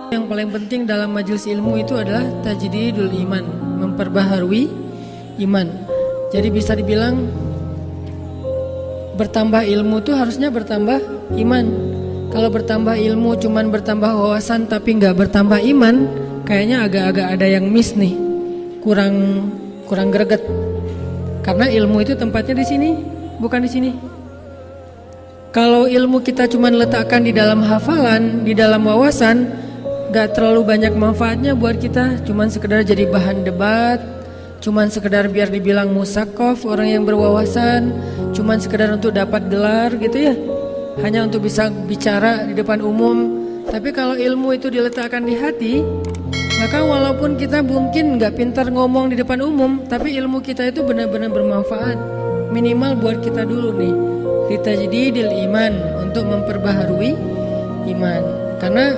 Yang paling penting dalam majelis ilmu itu adalah tajdidul iman, memperbaharui iman. Jadi bisa dibilang bertambah ilmu itu harusnya bertambah iman. Kalau bertambah ilmu cuman bertambah wawasan tapi nggak bertambah iman, kayaknya agak-agak ada yang miss nih, kurang greget. Karena ilmu itu tempatnya di sini, bukan di sini. Kalau ilmu kita cuman letakkan di dalam hafalan, di dalam wawasan, gak terlalu banyak manfaatnya buat kita. Cuman sekedar jadi bahan debat, cuman sekedar biar dibilang musakof, orang yang berwawasan, cuman sekedar untuk dapat gelar gitu ya, hanya untuk bisa bicara di depan umum. Tapi kalau ilmu itu diletakkan di hati, maka walaupun kita mungkin gak pintar ngomong di depan umum, tapi ilmu kita itu benar-benar bermanfaat. Minimal buat kita dulu nih, litajdidil iman, untuk memperbaharui iman. Karena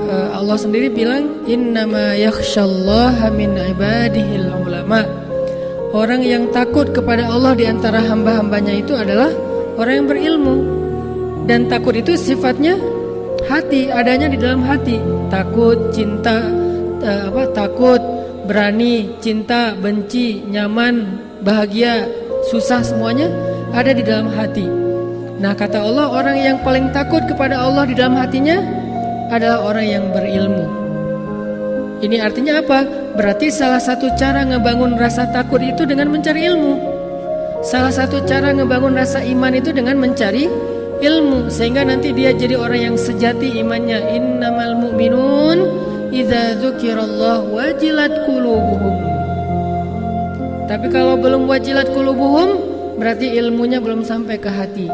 Allah sendiri bilang innama yakhsyallaha min ibadihil ulama. Orang yang takut kepada Allah di antara hamba-hambanya itu adalah orang yang berilmu. Dan takut itu sifatnya hati, adanya di dalam hati. Takut, cinta, takut, berani, cinta, benci, nyaman, bahagia, susah, semuanya ada di dalam hati. Nah, kata Allah, orang yang paling takut kepada Allah di dalam hatinya adalah orang yang berilmu. Ini artinya apa? Berarti salah satu cara ngebangun rasa takut itu dengan mencari ilmu. Salah satu cara ngebangun rasa iman itu dengan mencari ilmu, sehingga nanti dia jadi orang yang sejati imannya. Innamal mu'minun idza dzukirallahu wajilat qulubuhum. Tapi kalau belum wajilat qulubuhum, berarti ilmunya belum sampai ke hati.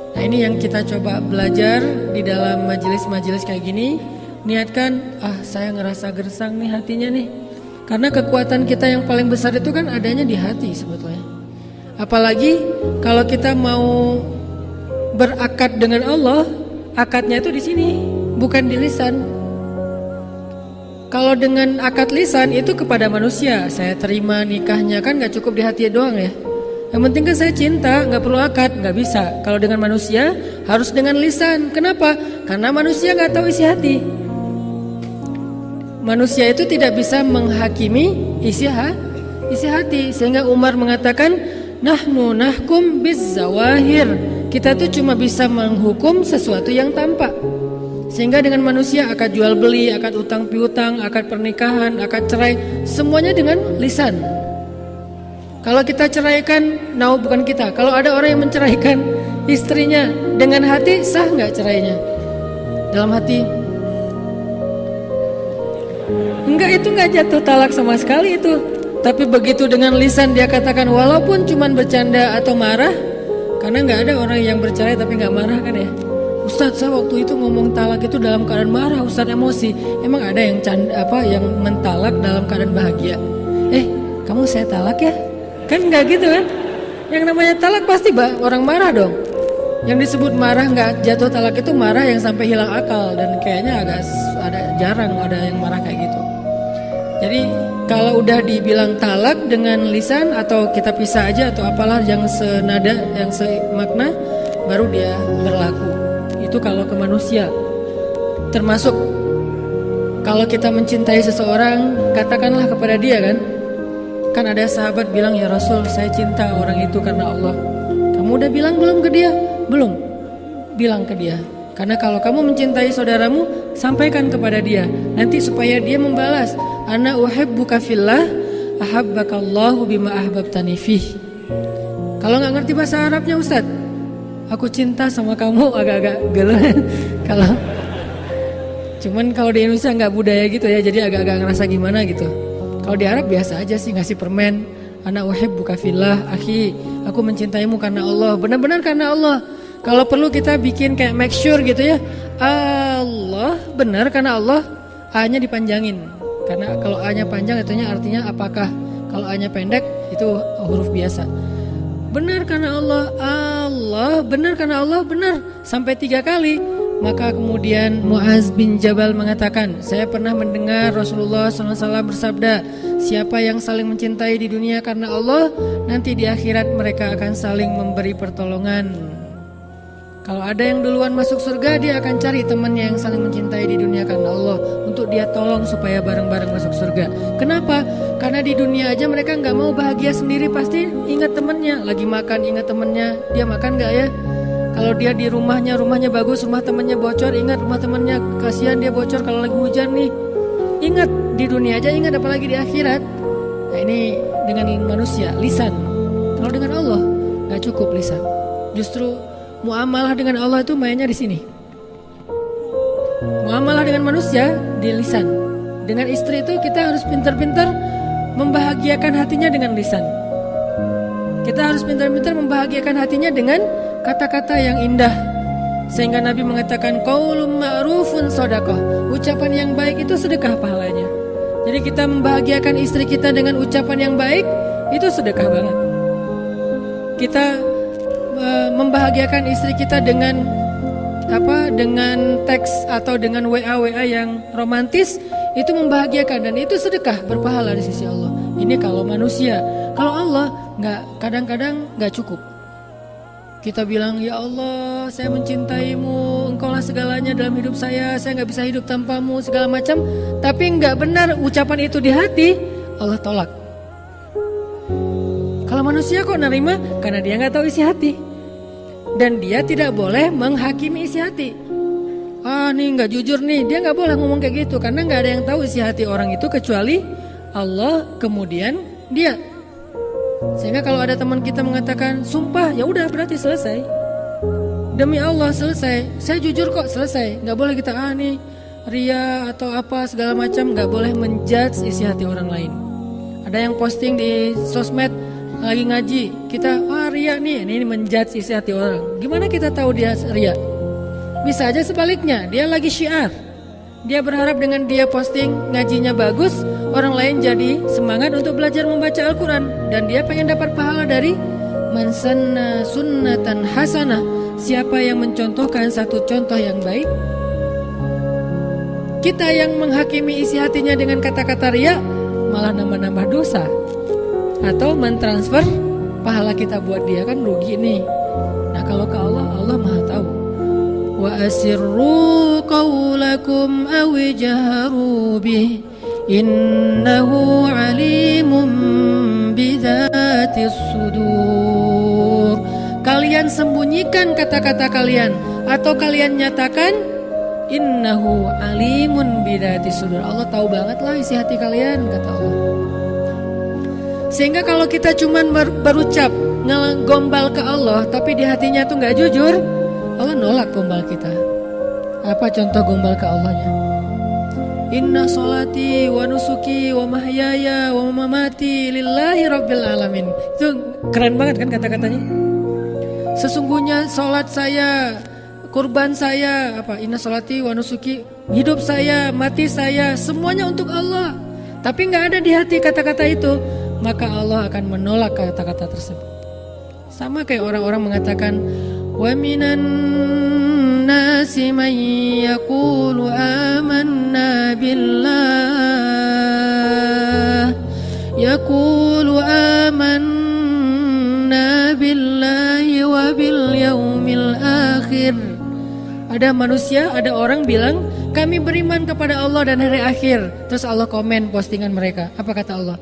Nah, ini yang kita coba belajar di dalam majelis-majelis kayak gini. Niatkan, saya ngerasa gersang nih hatinya nih. Karena kekuatan kita yang paling besar itu kan adanya di hati sebetulnya. Apalagi kalau kita mau berakad dengan Allah, akadnya itu di sini, bukan di lisan. Kalau dengan akad lisan itu kepada manusia, saya terima nikahnya, kan gak cukup di hati doang ya. Yang penting kan saya cinta, gak perlu akad, gak bisa. Kalau dengan manusia harus dengan lisan. Kenapa? Karena manusia gak tahu isi hati. Manusia itu tidak bisa menghakimi isi hati. Sehingga Umar mengatakan, nahnu nahkum bizzawahir. Kita tuh cuma bisa menghukum sesuatu yang tampak. Sehingga dengan manusia akad jual beli, akad utang piutang, akad pernikahan, akad cerai, semuanya dengan lisan. Kalau kita ceraikan, bukan kita. Kalau ada orang yang menceraikan istrinya dengan hati, sah nggak cerainya? Dalam hati, enggak, itu nggak jatuh talak sama sekali itu. Tapi begitu dengan lisan dia katakan, walaupun cuman bercanda atau marah, karena nggak ada orang yang bercerai tapi nggak marah kan ya. Ustadz, saya waktu itu ngomong talak itu dalam keadaan marah, Ustadz, emosi. Emang ada yang yang mentalak dalam keadaan bahagia? Kamu saya talak ya? Kan nggak gitu kan? Yang namanya talak pasti orang marah dong. Yang disebut marah nggak jatuh talak itu marah yang sampai hilang akal, dan kayaknya jarang ada yang marah kayak gitu. Jadi kalau udah dibilang talak dengan lisan atau kita pisah aja atau apalah yang senada, yang semakna, baru dia berlaku. Itu kalau ke manusia. Termasuk kalau kita mencintai seseorang, katakanlah kepada dia kan ada sahabat bilang, ya Rasul, saya cinta orang itu karena Allah. Kamu udah bilang belum ke dia? Belum. Bilang ke dia. Karena kalau kamu mencintai saudaramu, sampaikan kepada dia, nanti supaya dia membalas. Ana uhibbuka fillah ahabbakallahu bima ahbabtani fih. Kalau nggak ngerti bahasa Arabnya, Ustadz, aku cinta sama kamu, agak-agak gelo. Cuman kalau di Indonesia nggak budaya gitu ya, jadi agak-agak ngerasa gimana gitu. Kalau di Arab biasa aja sih, ngasih permen. Ana uhibbuka fillah, akhi, aku mencintaimu karena Allah, benar-benar karena Allah. Kalau perlu kita bikin kayak make sure gitu ya, Allah, benar karena Allah, A-nya dipanjangin. Karena kalau A-nya panjang itunya artinya apakah. Kalau A-nya pendek itu huruf biasa. Benar karena Allah, Allah, benar karena Allah, benar. Sampai 3 kali. Maka kemudian Mu'az bin Jabal mengatakan, saya pernah mendengar Rasulullah SAW bersabda, siapa yang saling mencintai di dunia karena Allah, nanti di akhirat mereka akan saling memberi pertolongan. Kalau ada yang duluan masuk surga, dia akan cari temannya yang saling mencintai di dunia karena Allah untuk dia tolong supaya bareng-bareng masuk surga. Kenapa? Karena di dunia aja mereka nggak mau bahagia sendiri, pasti ingat temannya. Lagi makan ingat temannya, dia makan nggak ya? Kalau dia di rumahnya bagus, rumah temannya bocor, ingat rumah temannya, kasihan dia bocor kalau lagi hujan nih. Ingat di dunia aja, ingat apalagi di akhirat. Nah ini dengan manusia, lisan. Kalau dengan Allah nggak cukup lisan. Justru muamalah dengan Allah itu mainnya di sini. Muamalah dengan manusia di lisan. Dengan istri itu kita harus pintar-pintar membahagiakan hatinya dengan lisan. Kita harus pintar-pintar membahagiakan hatinya dengan kata-kata yang indah. Sehingga Nabi mengatakan qaulun ma'rufun shadaqah. Ucapan yang baik itu sedekah pahalanya. Jadi kita membahagiakan istri kita dengan ucapan yang baik, itu sedekah banget. Kita membahagiakan istri kita dengan dengan teks atau dengan WA yang romantis, itu membahagiakan dan itu sedekah berpahala di sisi Allah. Ini kalau manusia. Kalau Allah kadang-kadang nggak cukup. Kita bilang, ya Allah, saya mencintaimu, engkaulah segalanya dalam hidup saya nggak bisa hidup tanpamu, segala macam. Tapi nggak benar ucapan itu di hati, Allah tolak. Kalau manusia kok nerima? Karena dia nggak tahu isi hati. Dan dia tidak boleh menghakimi isi hati. Nih nggak jujur nih, dia nggak boleh ngomong kayak gitu. Karena nggak ada yang tahu isi hati orang itu kecuali Allah, kemudian dia. Sehingga kalau ada teman kita mengatakan sumpah, ya udah berarti selesai. Demi Allah selesai. Saya jujur kok, selesai. Nggak boleh kita nih ria atau apa segala macam. Nggak boleh menjudge isi hati orang lain. Ada yang posting di sosmed lagi ngaji, kita ria nih, ini menjudge isi hati orang. Gimana kita tahu dia ria? Bisa aja sebaliknya, dia lagi syiar. Dia berharap dengan dia posting ngajinya bagus, orang lain jadi semangat untuk belajar membaca Al-Quran. Dan dia pengen dapat pahala dari man sanna sunnatan hasanah. Siapa yang mencontohkan satu contoh yang baik. Kita yang menghakimi isi hatinya dengan kata-kata ria, malah nambah-nambah dosa. Atau mentransfer pahala kita buat dia, kan rugi nih. Nah kalau ke Allah, Allah maha tahu. Wa asirru qawlakum aw jaharu bih innahu alimun bidzatis sudur. Kalian sembunyikan kata-kata kalian atau kalian nyatakan, innahu alimun bidzatis sudur. Allah tahu banget lah isi hati kalian, kata Allah. Sehingga kalau kita cuman berucap ngegombal ke Allah tapi di hatinya tuh nggak jujur, Allah nolak gombal kita. Apa contoh gombal ke Allahnya? Inna sholati wa nusuki wa mahyaya wa mamati lillahi rabbil alamin. Itu keren banget kan kata-katanya. Sesungguhnya sholat saya, kurban saya, inna sholati wa nusuki, hidup saya, mati saya, semuanya untuk Allah. Tapi nggak ada di hati kata-kata itu, maka Allah akan menolak kata-kata tersebut. Sama kayak orang-orang mengatakan, wa minan nasi man yaqulu amanna billah billahi wa bil yaumil akhir. Ada manusia, ada orang bilang, kami beriman kepada Allah dan hari akhir. Terus Allah komen postingan mereka. Apa kata Allah?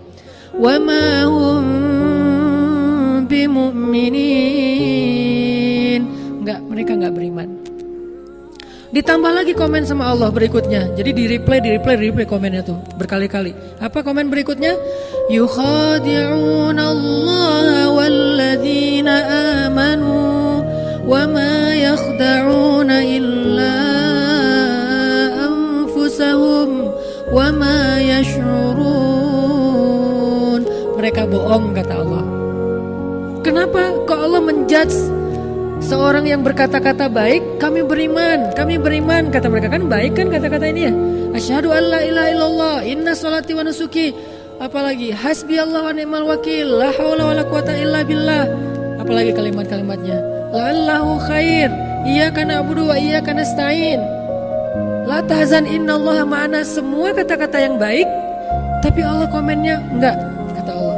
Wa ma hum bimu'minin. Mereka enggak beriman. Ditambah lagi komen sama Allah berikutnya. Jadi di replay komennya tuh berkali-kali. Apa komen berikutnya? Yukhadi'una Allah walladzina amanu wa ma yakhda'una illa anfusahum wa ma yash'urun. Mereka bohong, kata Allah. Kenapa kok Allah menjudge seorang yang berkata-kata baik? Kami beriman, kata mereka. Kan baik kan kata-kata ini ya. Asyhadu an la ilaha illallah, inna sholati wa nusuki. Apalagi hasbi Allah wa ni'mal wakil, la haula wa la quwata illa billah. Apalagi kalimat-kalimatnya, la'allahu khair, iyyaka na'budu wa iyyaka nasta'in, la tahzan innallaha ma'ana. Semua kata-kata yang baik, tapi Allah komennya enggak, kata Allah.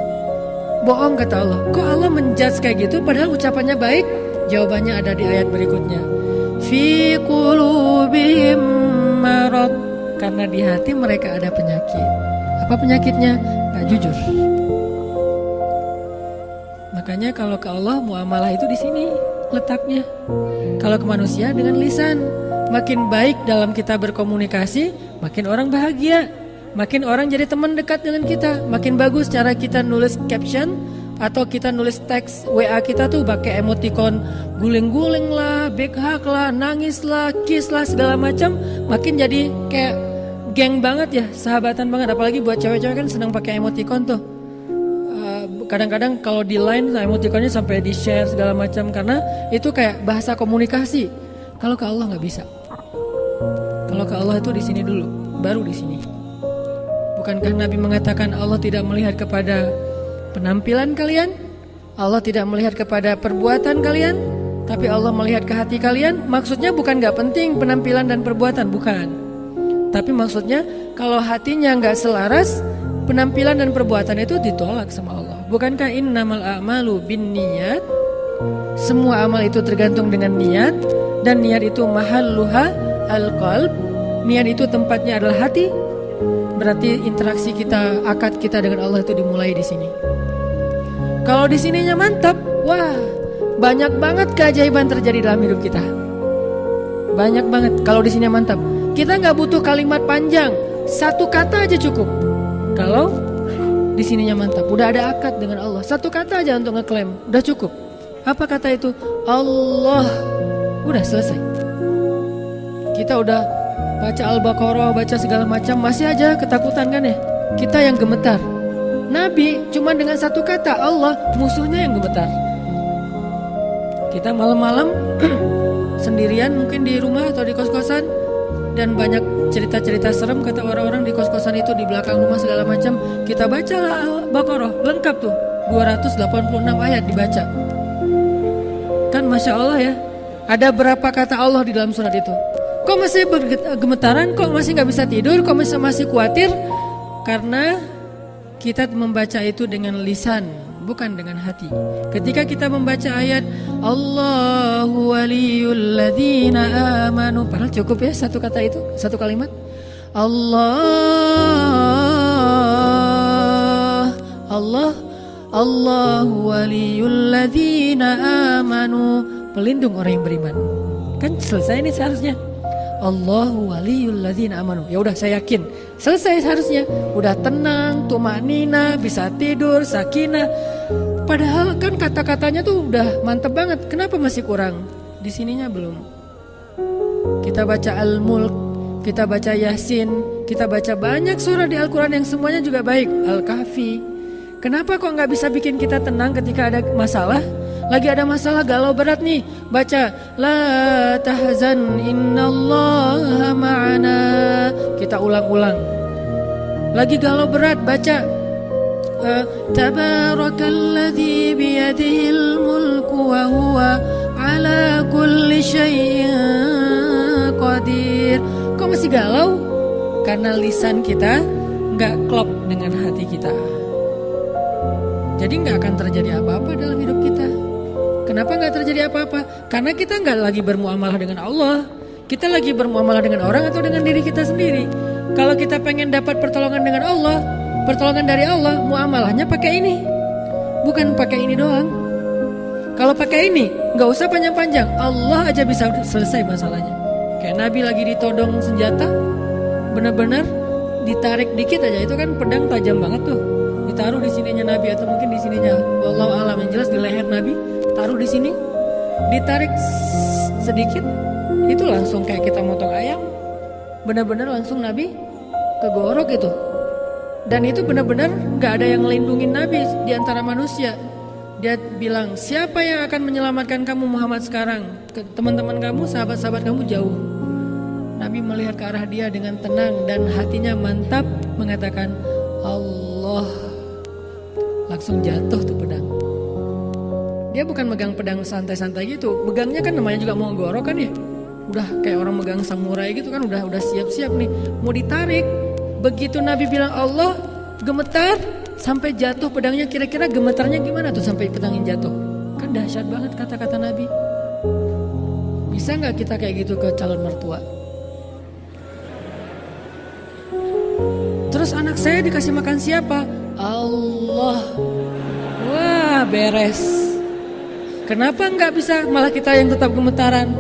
Bohong, kata Allah. Kok Allah menjudge kayak gitu padahal ucapannya baik? Jawabannya ada di ayat berikutnya. fi qulubihim marad, karena di hati mereka ada penyakit. Apa penyakitnya? Gak jujur. Makanya kalau ke Allah muamalah itu di sini letaknya. Kalau ke manusia dengan lisan. Makin baik dalam kita berkomunikasi, makin orang bahagia, makin orang jadi teman dekat dengan kita. Makin bagus cara kita nulis caption atau kita nulis teks WA kita tuh pakai emoticon guling-guling lah, big hug lah, nangis lah, kiss lah, segala macam. Makin jadi kayak geng banget ya, sahabatan banget. Apalagi buat cewek-cewek kan senang pakai emoticon tuh. Kadang-kadang kalau di line emoticonnya sampai di share segala macam, karena itu kayak bahasa komunikasi. Kalau ke Allah nggak bisa. Kalau ke Allah itu di sini dulu, baru di sini. Bukankah Nabi mengatakan Allah tidak melihat kepada penampilan kalian, Allah tidak melihat kepada perbuatan kalian, tapi Allah melihat ke hati kalian? Maksudnya bukan nggak penting penampilan dan perbuatan, bukan. Tapi maksudnya kalau hatinya nggak selaras, penampilan dan perbuatan itu ditolak sama Allah. Bukankah innamal a'malu binniyat? Semua amal itu tergantung dengan niat, dan niat itu mahalluha al-qalb. Niat itu tempatnya adalah hati. Berarti interaksi kita, akad kita dengan Allah itu dimulai di sini. Kalau di sininya mantap, wah, banyak banget keajaiban terjadi dalam hidup kita. Banyak banget kalau di sini mantap. Kita nggak butuh kalimat panjang, satu kata aja cukup. Kalau di sininya mantap, udah ada akad dengan Allah. Satu kata aja untuk ngeklaim, udah cukup. Apa kata itu? Allah. Udah selesai. Kita udah baca Al-Baqarah, baca segala macam, masih aja ketakutan kan ya? Kita yang gemetar. Nabi cuma dengan satu kata Allah, musuhnya yang gemetar. Kita malam-malam sendirian mungkin di rumah atau di kos-kosan, dan banyak cerita-cerita serem kata orang-orang di kos-kosan itu, di belakang rumah segala macam. Kita baca Al-Baqarah, lengkap tuh 286 ayat dibaca. Kan Masya Allah ya. Ada berapa kata Allah di dalam surat itu? Kok masih gemetaran? Kok masih gak bisa tidur? Kok masih khawatir? Karena kita membaca itu dengan lisan, bukan dengan hati. Ketika kita membaca ayat Allahu waliyul ladzina amanu, padahal cukup ya satu kata itu, satu kalimat. Allahu waliyul ladzina amanu, pelindung orang yang beriman. Kan selesai nih seharusnya. Allahu waliyul ladzina amanu. Ya udah, saya yakin selesai seharusnya. Udah tenang, tumanina, bisa tidur, sakinah. Padahal kan kata-katanya tuh udah mantep banget. Kenapa masih kurang? Di sininya belum. Kita baca Al-Mulk, kita baca Yasin, kita baca banyak surah di Al-Quran yang semuanya juga baik. Al-Kahfi. Kenapa kok gak bisa bikin kita tenang ketika ada masalah? Lagi ada masalah galau berat nih, baca La tahzan innallaha ma'ana. Kita ulang-ulang. Lagi galau berat, baca Tabarakalladzi biyadihil mulku wa huwa ala kulli syai'in qadir. Kok masih galau? Karena lisan kita gak klop dengan hati kita. Jadi gak akan terjadi apa-apa dalam hidup kita. Kenapa gak terjadi apa-apa? Karena kita gak lagi bermuamalah dengan Allah. Kita lagi bermuamalah dengan orang atau dengan diri kita sendiri. Kalau kita pengen dapat pertolongan dengan Allah, pertolongan dari Allah, muamalahnya pakai ini, bukan pakai ini doang. Kalau pakai ini gak usah panjang-panjang, Allah aja bisa selesai masalahnya. Kayak Nabi lagi ditodong senjata, benar-benar ditarik dikit aja, itu kan pedang tajam banget tuh. Ditaruh di sininya Nabi atau mungkin di sininya, wallahu alam, yang jelas di leher Nabi, taruh di sini, ditarik sedikit, itu langsung kayak kita motong ayam. Benar-benar langsung Nabi kegorok itu. Dan itu benar-benar gak ada yang melindungi Nabi di antara manusia. Dia bilang, siapa yang akan menyelamatkan kamu Muhammad sekarang? Teman-teman kamu, sahabat-sahabat kamu jauh. Nabi melihat ke arah dia dengan tenang dan hatinya mantap, mengatakan Allah. Langsung jatuh tuh pedang. Dia bukan megang pedang santai-santai gitu. Megangnya kan namanya juga mau gorok kan ya. Udah kayak orang megang samurai gitu kan, udah siap-siap nih mau ditarik. Begitu Nabi bilang Allah, gemetar sampai jatuh pedangnya. Kira-kira gemetarnya gimana tuh sampai pedangnya jatuh? Kan dahsyat banget kata-kata Nabi. Bisa nggak kita kayak gitu ke calon mertua? Terus anak saya dikasih makan siapa? Allah. Wah, beres. Kenapa nggak bisa? Malah kita yang tetap gemetaran.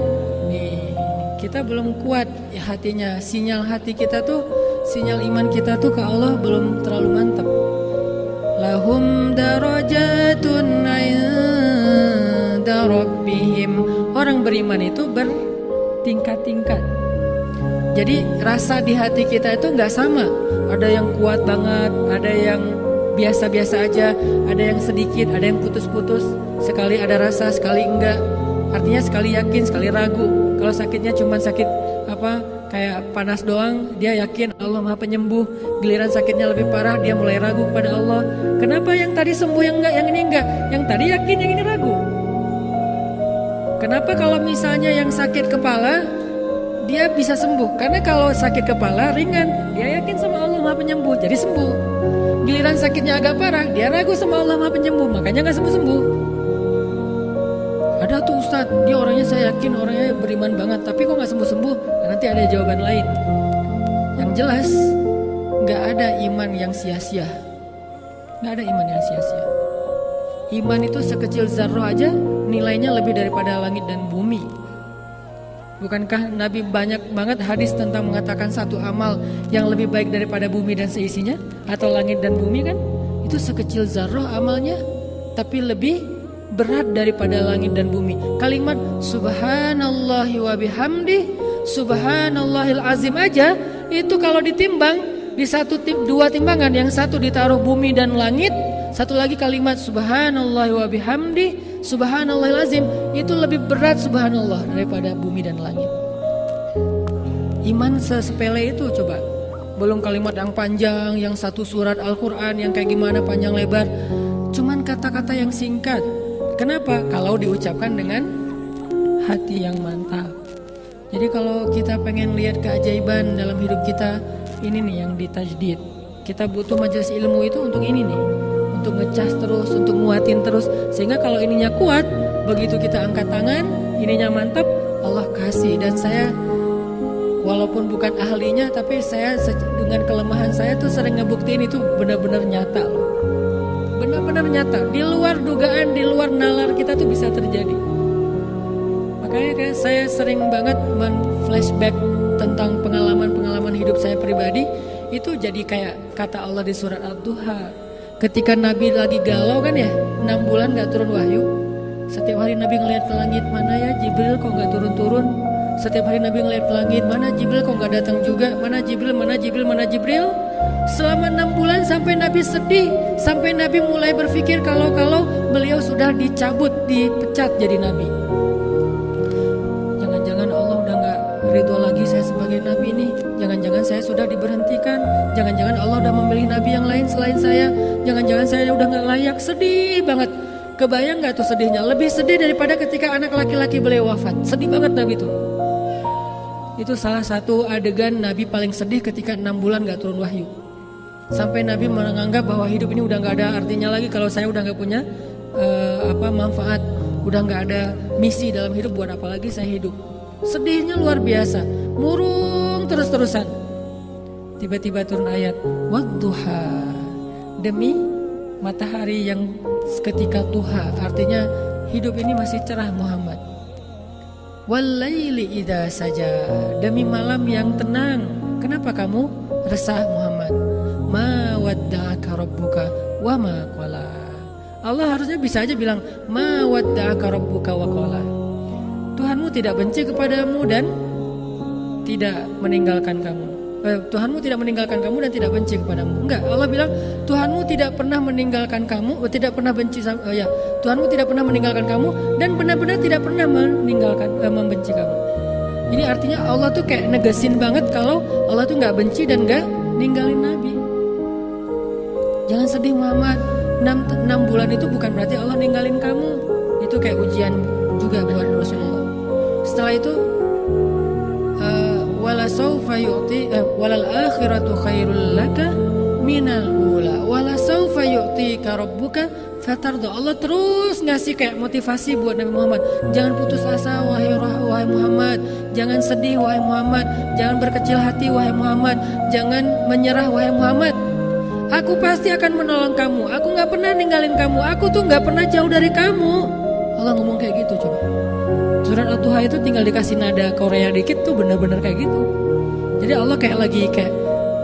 Nih, kita belum kuat ya hatinya. Sinyal hati kita tuh, sinyal iman kita tuh ke Allah belum terlalu mantap. Lahum darajatun 'inda rabbihim. Orang beriman itu bertingkat-tingkat. Jadi rasa di hati kita itu nggak sama. Ada yang kuat banget, ada yang biasa-biasa aja, ada yang sedikit, ada yang putus-putus. Sekali ada rasa, sekali enggak. Artinya sekali yakin, sekali ragu. Kalau sakitnya cuma sakit kayak panas doang, dia yakin Allah Maha Penyembuh. Giliran sakitnya lebih parah, dia mulai ragu kepada Allah. Kenapa yang tadi sembuh yang enggak, yang ini enggak? Yang tadi yakin, yang ini ragu. Kenapa kalau misalnya yang sakit kepala dia bisa sembuh? Karena kalau sakit kepala ringan, dia yakin sama Allah Maha Penyembuh, jadi sembuh. Giliran sakitnya agak parah, dia ragu sama Allah Maha Penyembuh, makanya gak sembuh-sembuh. Ada tuh Ustadz, dia orangnya saya yakin orangnya beriman banget, tapi kok gak sembuh-sembuh? Nah, nanti ada jawaban lain. Yang jelas, gak ada iman yang sia-sia. Gak ada iman yang sia-sia. Iman itu sekecil zarrah aja nilainya lebih daripada langit dan bumi. Bukankah Nabi banyak banget hadis tentang mengatakan satu amal yang lebih baik daripada bumi dan seisinya? Atau langit dan bumi kan? Itu sekecil zarrah amalnya, tapi lebih berat daripada langit dan bumi. Kalimat subhanallahi wa bihamdi, subhanallahil azim aja, itu kalau ditimbang di dua timbangan, yang satu ditaruh bumi dan langit, satu lagi kalimat subhanallahi wa bihamdi, subhanallahil azim, itu lebih berat subhanallah daripada bumi dan langit. Iman sesepele itu coba. Belum kalimat yang panjang, yang satu surat Al-Quran yang kayak gimana panjang lebar. Cuman kata-kata yang singkat. Kenapa? Kalau diucapkan dengan hati yang mantap. Jadi kalau kita pengen lihat keajaiban dalam hidup kita, ini nih yang ditajdid. Kita butuh majelis ilmu itu untuk ini nih, untuk ngecas terus, untuk nguatin terus. Sehingga kalau ininya kuat, begitu kita angkat tangan, ininya mantap, Allah kasih. Dan saya walaupun bukan ahlinya, tapi saya dengan kelemahan saya tuh sering ngebuktiin itu benar-benar nyata loh. Benar-benar nyata, di luar dugaan, di luar nalar kita tuh bisa terjadi. Makanya kayak saya sering banget men-flashback tentang pengalaman-pengalaman hidup saya pribadi. Itu jadi kayak kata Allah di surat Ad-Duha. Ketika Nabi lagi galau kan ya, 6 bulan gak turun wahyu. Setiap hari Nabi ngeliat ke langit, mana ya Jibril kok gak turun-turun. Setiap hari Nabi ngeliat ke langit, mana Jibril kok gak datang juga. Mana Jibril, mana Jibril, mana Jibril. Selama 6 bulan sampai Nabi sedih, sampai Nabi mulai berpikir kalau beliau sudah dicabut, dipecat jadi Nabi. Jangan-jangan Allah udah gak ridho lagi saya sebagai Nabi nih. Jangan-jangan saya sudah diberhentikan. Jangan-jangan Allah udah memilih Nabi yang lain selain saya. Jangan-jangan saya udah gak layak. Sedih banget. Kebayang gak tuh sedihnya? Lebih sedih daripada ketika anak laki-laki beliau wafat. Sedih banget Nabi tuh. Itu salah satu adegan Nabi paling sedih ketika 6 bulan gak turun wahyu. Sampai Nabi menganggap bahwa hidup ini udah gak ada artinya lagi. Kalau saya udah gak punya manfaat, udah gak ada misi dalam hidup, buat apa lagi saya hidup. Sedihnya luar biasa, murung terus-terusan. Tiba-tiba turun ayat wadduha, demi matahari yang seketika duha. Artinya hidup ini masih cerah Muhammad. Walaili idza saja, demi malam yang tenang. Kenapa kamu resah Muhammad? Ma wadda'aka rabbuka wa ma qala. Allah harusnya bisa aja bilang ma wadda'aka rabbuka wa qala. Tuhanmu tidak benci kepadamu dan tidak meninggalkan kamu. Tuhanmu tidak meninggalkan kamu dan tidak benci kepadamu. Enggak, Allah bilang Tuhanmu tidak pernah meninggalkan kamu, tidak pernah benci Tuhanmu tidak pernah meninggalkan kamu dan benar-benar tidak pernah membenci kamu. Jadi artinya Allah tuh kayak negesin banget kalau Allah tuh nggak benci dan nggak ninggalin Nabi. Jangan sedih Muhammad, 6 bulan itu bukan berarti Allah ninggalin kamu. Itu kayak ujian juga buat Rasulullah. Setelah itu wala saufa yu'ti walal akhiratu khairul laka minal ula wala saufa yu'tika rabbuka fatardo. Allah terus ngasih kayak motivasi buat Nabi Muhammad. Jangan putus asa wahai Muhammad. Jangan sedih wahai Muhammad. Jangan berkecil hati wahai Muhammad. Jangan menyerah wahai Muhammad. Aku pasti akan menolong kamu. Aku gak pernah ninggalin kamu. Aku tuh gak pernah jauh dari kamu. Allah ngomong kayak gitu coba. Surat At-Tuha itu tinggal dikasih nada Korea dikit tuh bener-bener kayak gitu. Jadi Allah kayak lagi kayak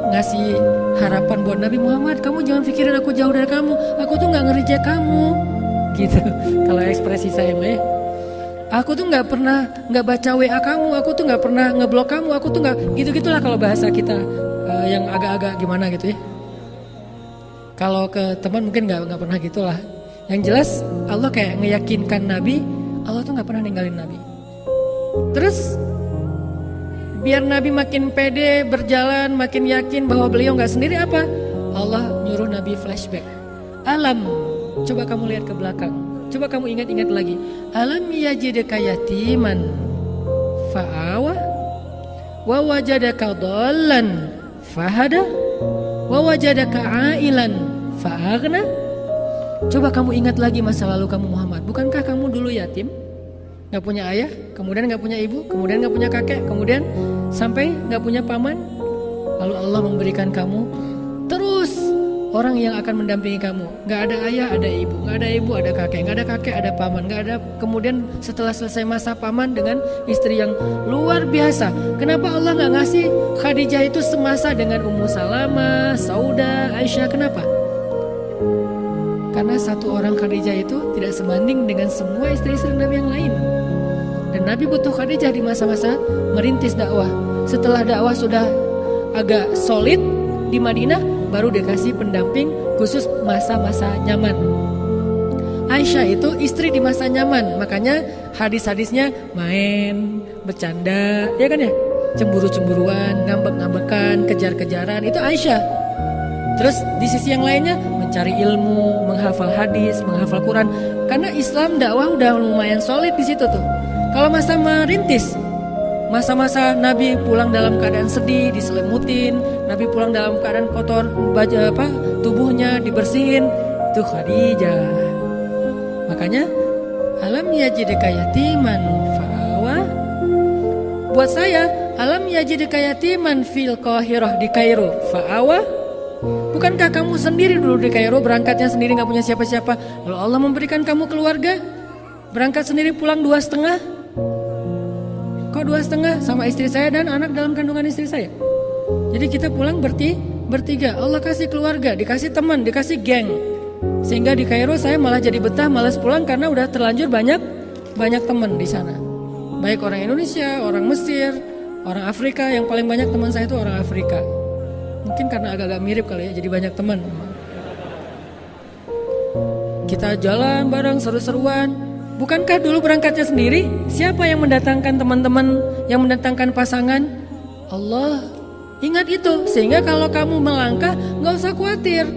ngasih harapan buat Nabi Muhammad. Kamu jangan pikirin aku jauh dari kamu. Aku tuh gak ngereject kamu. Gitu. Kalau ekspresi saya mah ya. Aku tuh gak pernah gak baca WA kamu. Aku tuh gak pernah ngeblok kamu. Aku tuh gak gitu-gitulah kalau bahasa kita yang agak-agak gimana gitu ya. Kalau ke teman mungkin gak pernah gitulah. Yang jelas Allah kayak ngeyakinkan Nabi, Allah tuh gak pernah ninggalin Nabi. Terus biar Nabi makin pede berjalan, makin yakin bahwa beliau gak sendiri apa? Allah nyuruh Nabi flashback. Alam, coba kamu lihat ke belakang. Coba kamu ingat-ingat lagi. Alam yajidka yatiman fa'awa wa wajadaka dhallan fahada wa wajadaka ailan fa'aghna. Coba kamu ingat lagi masa lalu kamu Muhammad. Bukankah kamu dulu yatim? Gak punya ayah, kemudian gak punya ibu, kemudian gak punya kakek, kemudian sampai gak punya paman. Lalu Allah memberikan kamu terus orang yang akan mendampingi kamu. Gak ada ayah, ada ibu. Gak ada ibu, ada kakek. Gak ada kakek, ada paman. Gak ada. Kemudian setelah selesai masa paman dengan istri yang luar biasa. Kenapa Allah gak ngasih Khadijah itu semasa dengan Ummu Salamah, Sauda, Aisyah? Kenapa? Karena satu orang Khadijah itu tidak sebanding dengan semua istri-istri Nabi yang lain. Dan Nabi butuh Khadijah di masa-masa merintis dakwah. Setelah dakwah sudah agak solid di Madinah, baru dikasih pendamping khusus masa-masa nyaman. Aisyah itu istri di masa nyaman. Makanya hadis-hadisnya main, bercanda, ya kan ya? Cemburu-cemburuan, ngambek-ngambekan, kejar-kejaran, itu Aisyah. Terus di sisi yang lainnya mencari ilmu, menghafal hadis, menghafal Quran. Karena Islam dakwah udah lumayan solid di situ tuh. Kalau masa merintis, masa-masa Nabi pulang dalam keadaan sedih, diselimutin, Nabi pulang dalam keadaan kotor, tubuhnya dibersihin, itu Khadijah. Makanya alam yajidka yatiman fa'awa. Buat saya, alam yajidka yatiman fil Qahirah, di Kairo, fa'awa. Bukankah kamu sendiri dulu di Kairo, berangkatnya sendiri gak punya siapa-siapa, lalu Allah memberikan kamu keluarga, berangkat sendiri pulang 2,5. Kok 2,5? Sama istri saya dan anak dalam kandungan istri saya. Jadi kita pulang bertiga. Allah kasih keluarga, dikasih teman, dikasih geng. Sehingga di Kairo saya malah jadi betah, malas pulang karena udah terlanjur banyak teman di sana. Baik orang Indonesia, orang Mesir, orang Afrika. Yang paling banyak teman saya itu orang Afrika. Mungkin karena agak-agak mirip kali ya, jadi banyak teman. Kita jalan bareng, seru-seruan. Bukankah dulu berangkatnya sendiri? Siapa yang mendatangkan teman-teman, yang mendatangkan pasangan? Allah. Ingat itu, sehingga kalau kamu melangkah, gak usah khawatir.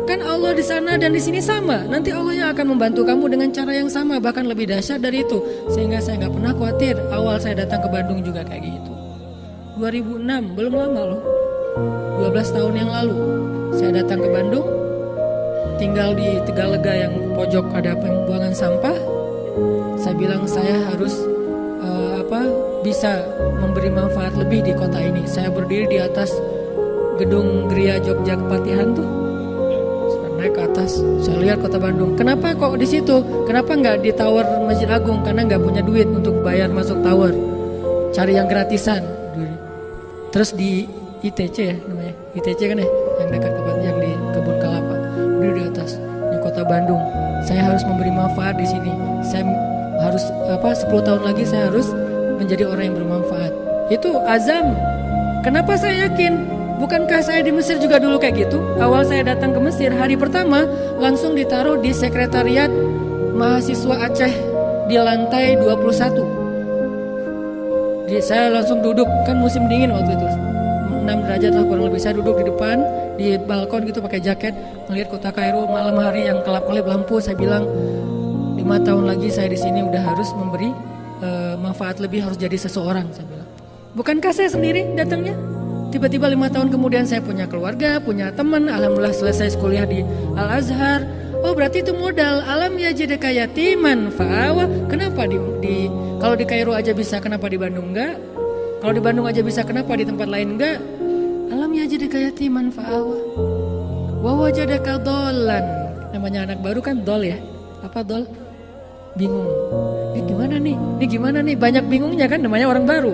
Kan Allah di sana dan di sini sama. Nanti Allah yang akan membantu kamu dengan cara yang sama, bahkan lebih dahsyat dari itu. Sehingga saya gak pernah khawatir. Awal saya datang ke Bandung juga kayak gitu. 2006, belum lama loh. 12 tahun yang lalu saya datang ke Bandung, tinggal di Tegalega yang pojok ada pembuangan sampah. Saya bilang saya harus bisa memberi manfaat lebih di kota ini. Saya berdiri di atas gedung Gria Jogja Kepatihan tuh. Saya naik ke atas, saya lihat kota Bandung. Kenapa kok di situ? Kenapa nggak di Tower Masjid Agung? Karena nggak punya duit untuk bayar masuk tower. Cari yang gratisan. Terus di ITC ya namanya, ITC kan ya, yang dekat yang di Kebun Kelapa, di atas, di kota Bandung. Saya harus memberi manfaat di sini. Saya harus 10 tahun lagi saya harus menjadi orang yang bermanfaat. Itu azam. Kenapa saya yakin? Bukankah saya di Mesir juga dulu kayak gitu? Awal saya datang ke Mesir, hari pertama langsung ditaruh di sekretariat mahasiswa Aceh di lantai 21. Saya langsung duduk, kan musim dingin waktu itu. 6 derajat lah kurang lebih. Saya duduk di depan di balkon gitu pakai jaket, melihat kota Kairo malam hari yang kelap-kelip lampu. Saya bilang 5 tahun lagi saya di sini udah harus memberi manfaat lebih, harus jadi seseorang. Saya bilang, bukankah saya sendiri datangnya? Tiba-tiba 5 tahun kemudian saya punya keluarga, punya teman. Alhamdulillah selesai kuliah di Al Azhar. Oh berarti itu modal. Alam yajidka yatiman fa'awa. Kenapa kalau di Kairo aja bisa, kenapa di Bandung enggak? Kalau di Bandung aja bisa, kenapa di tempat lain enggak? Alam yajidka yatiman fa'awa wa wajadaka dhallan. Namanya anak baru kan dol ya. Apa dol? Bingung. Ini gimana nih? Banyak bingungnya kan, namanya orang baru.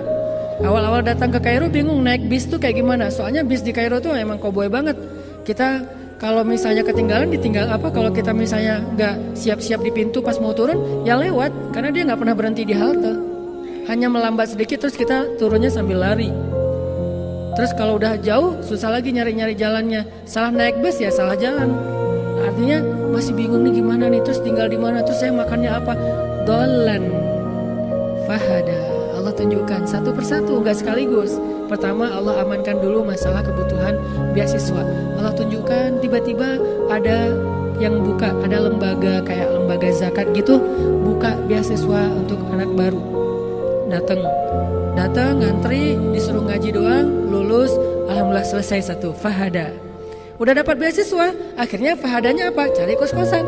Awal-awal datang ke Kairo bingung naik bis tuh kayak gimana. Soalnya bis di Kairo tuh emang koboi banget. Kita kalau misalnya ketinggalan ditinggal apa, kalau kita misalnya nggak siap-siap di pintu pas mau turun ya lewat, karena dia nggak pernah berhenti di halte. Hanya melambat sedikit terus kita turunnya sambil lari. Terus kalau udah jauh susah lagi nyari-nyari jalannya. Salah naik bus ya salah jalan. Artinya masih bingung nih gimana nih, terus tinggal di mana, terus saya makannya apa. Dolan fahada. Allah tunjukkan satu persatu, enggak sekaligus. Pertama Allah amankan dulu masalah kebutuhan beasiswa. Allah tunjukkan tiba-tiba ada yang buka, ada lembaga kayak lembaga zakat gitu, buka beasiswa untuk anak baru. Datang ngantri, disuruh ngaji doang, lulus, alhamdulillah selesai satu, fahada. Udah dapat beasiswa, akhirnya fahadanya apa? Cari kos-kosan.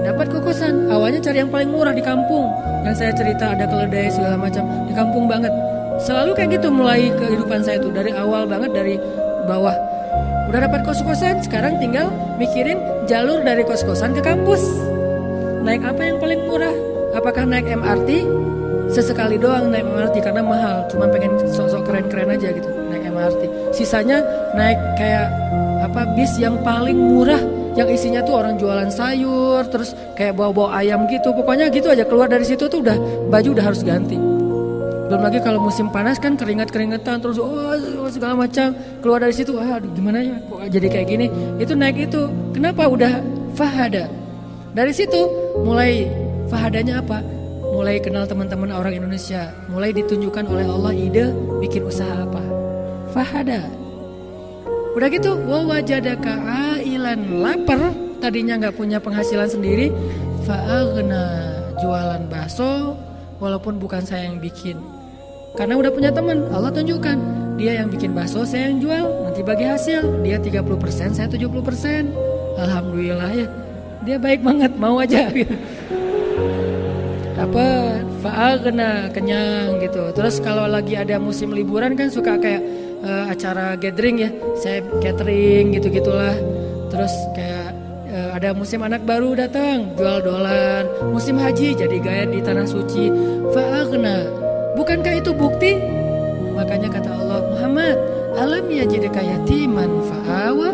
Dapat kokosan, awalnya cari yang paling murah di kampung. Yang saya cerita ada keledai segala macam, di kampung banget. Selalu kayak gitu mulai kehidupan saya tuh, dari awal banget, dari bawah. Udah dapat kos-kosan, sekarang tinggal mikirin jalur dari kos-kosan ke kampus. Naik apa yang paling murah? Apakah naik MRT? Sesekali doang naik MRT karena mahal, cuma pengen sosok keren-keren aja gitu naik MRT. Sisanya naik kayak bis yang paling murah, yang isinya tuh orang jualan sayur, terus kayak bawa-bawa ayam gitu. Pokoknya gitu aja, keluar dari situ tuh udah baju udah harus ganti. Belum lagi kalau musim panas kan keringat-keringetan terus segala macam. Keluar dari situ aduh gimana ya kok jadi kayak gini. Itu naik itu. Kenapa? Udah fahada. Dari situ mulai fahadanya apa? Mulai kenal teman-teman orang Indonesia. Mulai ditunjukkan oleh Allah ide bikin usaha apa. Fahada. Udah gitu, wajadaka ailan, lapar, tadinya nggak punya penghasilan sendiri, fa'aghna, jualan bakso, walaupun bukan saya yang bikin. Karena udah punya teman, Allah tunjukkan, dia yang bikin bakso, saya yang jual, nanti bagi hasil, dia 30%, saya 70%. Alhamdulillah ya, dia baik banget, mau aja gitu. Dapat, fa'aghna, kenyang gitu. Terus kalau lagi ada musim liburan kan suka kayak acara gathering ya, saya catering gitu-gitulah. Terus kayak ada musim anak baru datang, jual dolar. Musim haji jadi guide di tanah suci. Fa'aghna. Bukankah itu bukti? Makanya kata Allah, Muhammad, alam yajidka yatiman fa'awa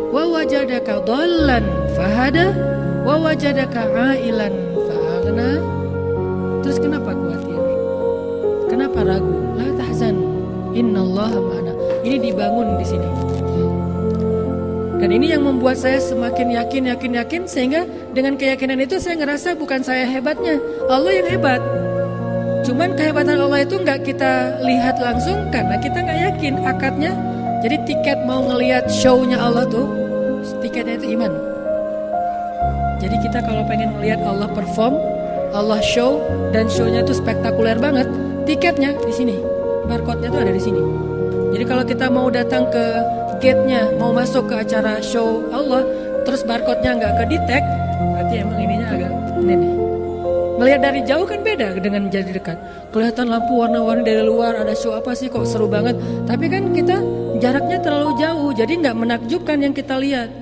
wa wajadaka dhallan fahada wa wajadaka ailan fa'aghna. Terus kenapa khawatir? Kenapa ragu? La tahzan, innallaha ma'ana. Ini dibangun di sini. Dan ini yang membuat saya semakin yakin sehingga dengan keyakinan itu saya ngerasa bukan saya hebatnya, Allah yang hebat. Cuman kehebatan Allah itu nggak kita lihat langsung karena kita nggak yakin akadnya. Jadi tiket mau ngelihat show-nya Allah tuh, tiketnya itu iman. Jadi kita kalau pengen ngelihat Allah perform, Allah show dan show-nya tuh spektakuler banget, tiketnya di sini, barcode-nya tuh ada di sini. Jadi kalau kita mau datang ke gate-nya, mau masuk ke acara show Allah, terus barcode-nya nggak ke-detect, berarti emang ininya agak ini nih. Melihat dari jauh kan beda dengan jadi dekat. Kelihatan lampu warna-warni dari luar, ada show apa sih kok seru banget. Tapi kan kita jaraknya terlalu jauh, jadi nggak menakjubkan yang kita lihat.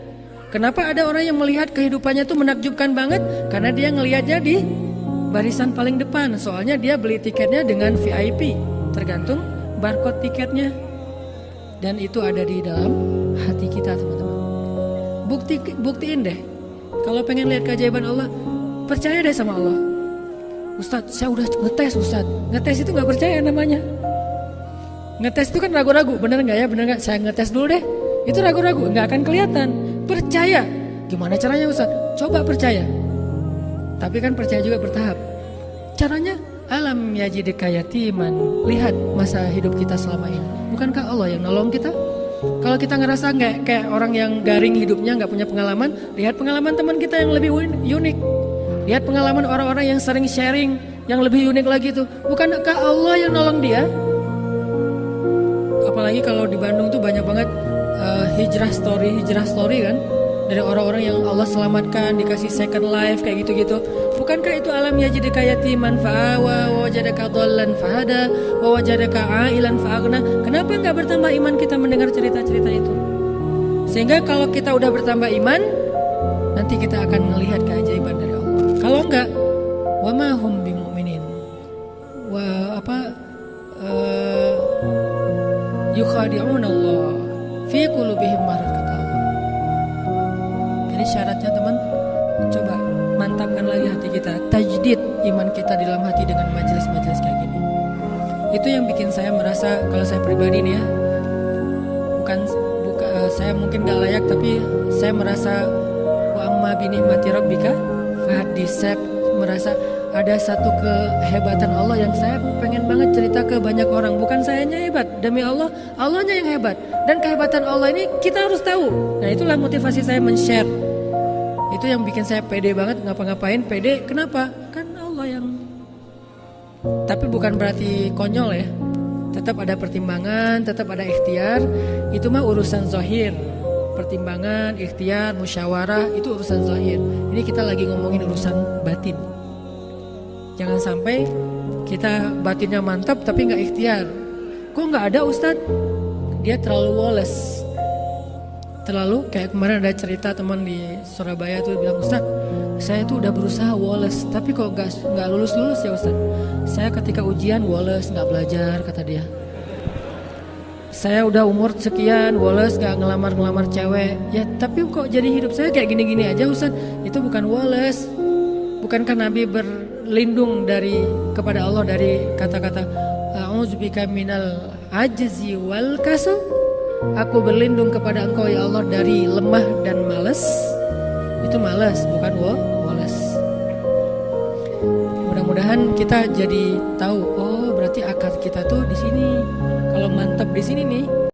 Kenapa ada orang yang melihat kehidupannya tuh menakjubkan banget? Karena dia ngelihatnya di barisan paling depan. Soalnya dia beli tiketnya dengan VIP, tergantung barcode tiketnya. Dan itu ada di dalam hati kita teman-teman. Buktiin deh. Kalau pengen lihat keajaiban Allah, percaya deh sama Allah. Ustadz, saya udah ngetes Ustadz. Ngetes itu gak percaya namanya. Ngetes itu kan ragu-ragu, bener gak ya, bener gak? Saya ngetes dulu deh. Itu ragu-ragu, gak akan kelihatan. Percaya. Gimana caranya Ustadz? Coba percaya. Tapi kan percaya juga bertahap. Caranya, alam yajidka yatiman. Lihat masa hidup kita selama ini. Bukankah Allah yang nolong kita? Kalau kita ngerasa nggak kayak orang yang garing hidupnya, nggak punya pengalaman, lihat pengalaman teman kita yang lebih unik. Lihat pengalaman orang-orang yang sering sharing, yang lebih unik lagi tuh. Bukankah Allah yang nolong dia? Apalagi kalau di Bandung tuh banyak banget hijrah story kan. dari orang-orang yang Allah selamatkan, dikasih second life kayak gitu-gitu. Bukankah itu alam yajidka yatiman fa'awa wa wajadaka dhallan fahada wa wajadaka ailan fa'aghna? Kenapa enggak bertambah iman kita mendengar cerita-cerita itu? Sehingga kalau kita udah bertambah iman, nanti kita akan melihat keajaiban dari Allah. Kalau enggak, wa ma hum bimu'minin. Yukhadi'un Allah fi qulubihim marad, kata Allah. Jadi syaratnya teman, coba mantapkan lagi hati kita, tajdid iman kita di dalam hati dengan majelis-majelis kayak gini. Itu yang bikin saya merasa, kalau saya pribadi nih ya, bukan saya mungkin gak layak, tapi saya merasa wa amma bi ni'mati rabbika fahaddits. Saya merasa ada satu kehebatan Allah yang saya pengen banget cerita ke banyak orang. Bukan sayanya hebat, demi Allah, Allahnya yang hebat. Dan kehebatan Allah ini kita harus tahu. Nah, itulah motivasi saya men-share. Itu yang bikin saya pede banget ngapa-ngapain. Pede kenapa? Kan Allah yang. Tapi bukan berarti konyol ya. Tetap ada pertimbangan, tetap ada ikhtiar. Itu mah urusan zahir. Pertimbangan, ikhtiar, musyawarah, itu urusan zahir. Ini kita lagi ngomongin urusan batin. Jangan sampai kita batinnya mantap tapi gak ikhtiar. Kok gak ada Ustadz? Dia terlalu woles. Terlalu, kayak kemarin ada cerita teman di Surabaya tuh bilang, Ustadz, saya tuh udah berusaha woles, tapi kok gak lulus-lulus ya Ustadz. Saya ketika ujian woles, gak belajar, kata dia. Saya udah umur sekian, woles, gak ngelamar-ngelamar cewek. Ya tapi kok jadi hidup saya kayak gini-gini aja Ustadz. Itu bukan woles. Bukankah Nabi berlindung kepada Allah dari kata-kata a'udzubika minal ajzi wal kasal? Aku berlindung kepada Engkau ya Allah dari lemah dan malas. Itu malas, bukan woles. Mudah-mudahan kita jadi tahu, oh berarti akar kita tuh di sini. Kalau mantap di sini nih,